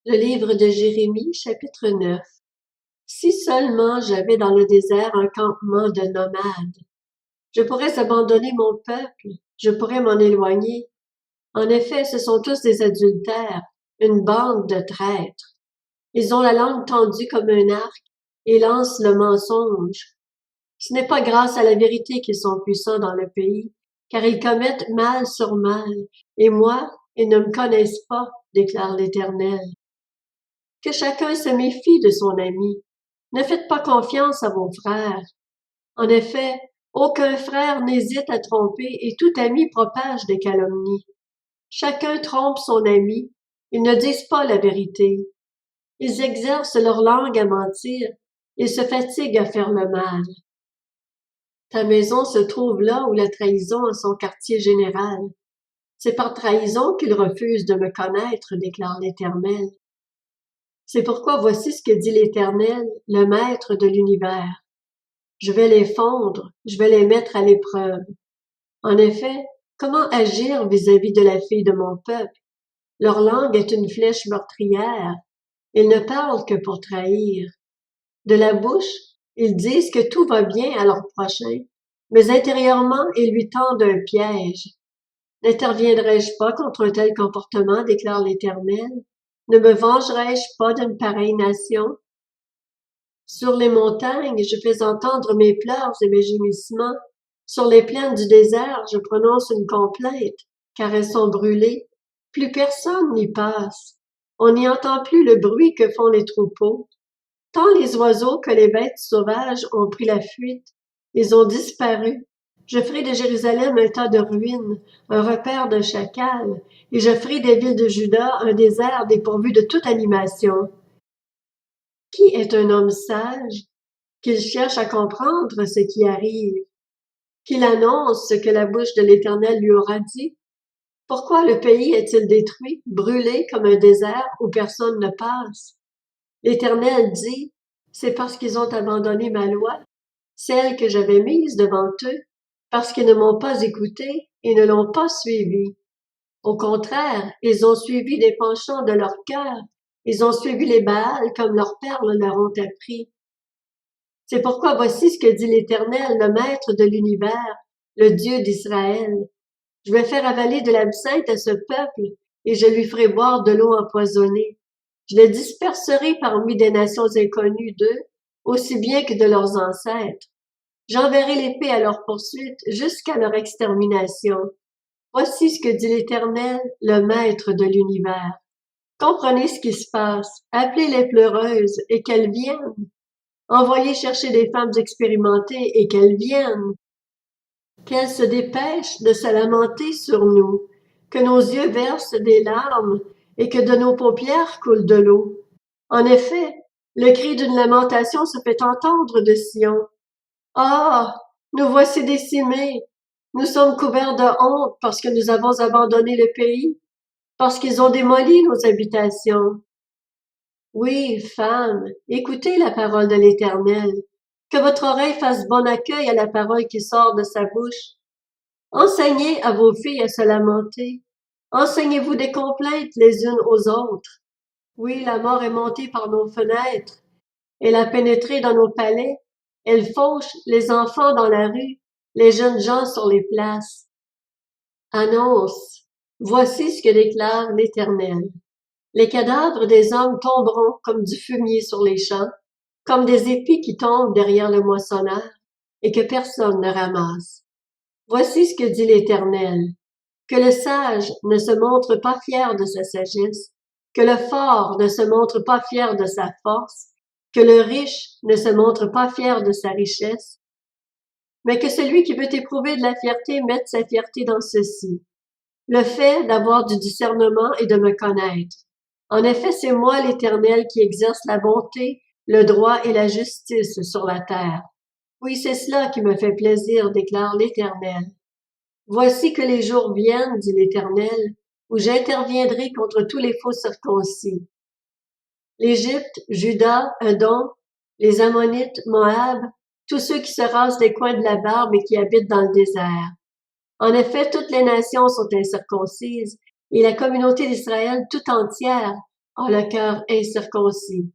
Le livre de Jérémie, chapitre 9. Si seulement j'avais dans le désert un campement de nomades. Je pourrais abandonner mon peuple, je pourrais m'en éloigner. En effet, ce sont tous des adultères, une bande de traîtres. Ils ont la langue tendue comme un arc et lancent le mensonge. Ce n'est pas grâce à la vérité qu'ils sont puissants dans le pays, car ils commettent mal sur mal, et moi, ils ne me connaissent pas, déclare l'Éternel. Que chacun se méfie de son ami. Ne faites pas confiance à vos frères. En effet, aucun frère n'hésite à tromper et tout ami propage des calomnies. Chacun trompe son ami. Ils ne disent pas la vérité. Ils exercent leur langue à mentir. Ils se fatiguent à faire le mal. Ta maison se trouve là où la trahison a son quartier général. C'est par trahison qu'ils refusent de me connaître, déclare l'Éternel. C'est pourquoi voici ce que dit l'Éternel, le Maître de l'univers. Je vais les fondre, je vais les mettre à l'épreuve. En effet, comment agir vis-à-vis de la fille de mon peuple? Leur langue est une flèche meurtrière. Ils ne parlent que pour trahir. De la bouche, ils disent que tout va bien à leur prochain, mais intérieurement, ils lui tendent un piège. N'interviendrai-je pas contre un tel comportement, déclare l'Éternel? Ne me vengerai-je pas d'une pareille nation? Sur les montagnes, je fais entendre mes pleurs et mes gémissements. Sur les plaines du désert, je prononce une complainte, car elles sont brûlées. Plus personne n'y passe. On n'y entend plus le bruit que font les troupeaux. Tant les oiseaux que les bêtes sauvages ont pris la fuite. Ils ont disparu. Je ferai de Jérusalem un tas de ruines, un repère de chacals, et je ferai des villes de Juda un désert dépourvu de toute animation. Qui est un homme sage, qu'il cherche à comprendre ce qui arrive, qu'il annonce ce que la bouche de l'Éternel lui aura dit? Pourquoi le pays est-il détruit, brûlé comme un désert où personne ne passe? L'Éternel dit, c'est parce qu'ils ont abandonné ma loi, celle que j'avais mise devant eux, parce qu'ils ne m'ont pas écouté et ne l'ont pas suivi. Au contraire, ils ont suivi les penchants de leur cœur, ils ont suivi les Baals comme leurs pères le leur ont appris. C'est pourquoi voici ce que dit l'Éternel, le Maître de l'univers, le Dieu d'Israël. Je vais faire avaler de l'absinthe à ce peuple, et je lui ferai boire de l'eau empoisonnée. Je les disperserai parmi des nations inconnues d'eux, aussi bien que de leurs ancêtres. J'enverrai l'épée à leur poursuite jusqu'à leur extermination. Voici ce que dit l'Éternel, le Maître de l'univers. Comprenez ce qui se passe, appelez les pleureuses et qu'elles viennent. Envoyez chercher des femmes expérimentées et qu'elles viennent. Qu'elles se dépêchent de se lamenter sur nous, que nos yeux versent des larmes et que de nos paupières coule de l'eau. En effet, le cri d'une lamentation se fait entendre de Sion. Ah, nous voici décimés. Nous sommes couverts de honte parce que nous avons abandonné le pays, parce qu'ils ont démoli nos habitations. Oui, femmes, écoutez la parole de l'Éternel. Que votre oreille fasse bon accueil à la parole qui sort de sa bouche. Enseignez à vos filles à se lamenter. Enseignez-vous des complaintes les unes aux autres. Oui, la mort est montée par nos fenêtres. Elle a pénétré dans nos palais. Elle fauche les enfants dans la rue, les jeunes gens sur les places. Annonce. Voici ce que déclare l'Éternel. Les cadavres des hommes tomberont comme du fumier sur les champs, comme des épis qui tombent derrière le moissonneur et que personne ne ramasse. Voici ce que dit l'Éternel. Que le sage ne se montre pas fier de sa sagesse, que le fort ne se montre pas fier de sa force, que le riche ne se montre pas fier de sa richesse, mais que celui qui veut éprouver de la fierté mette sa fierté dans ceci, le fait d'avoir du discernement et de me connaître. En effet, c'est moi l'Éternel qui exerce la bonté, le droit et la justice sur la terre. Oui, c'est cela qui me fait plaisir, déclare l'Éternel. Voici que les jours viennent, dit l'Éternel, où j'interviendrai contre tous les faux circoncis. L'Égypte, Juda, Edom, les Ammonites, Moab, tous ceux qui se rasent les coins de la barbe et qui habitent dans le désert. En effet, toutes les nations sont incirconcises, et la communauté d'Israël tout entière a le cœur incirconcis.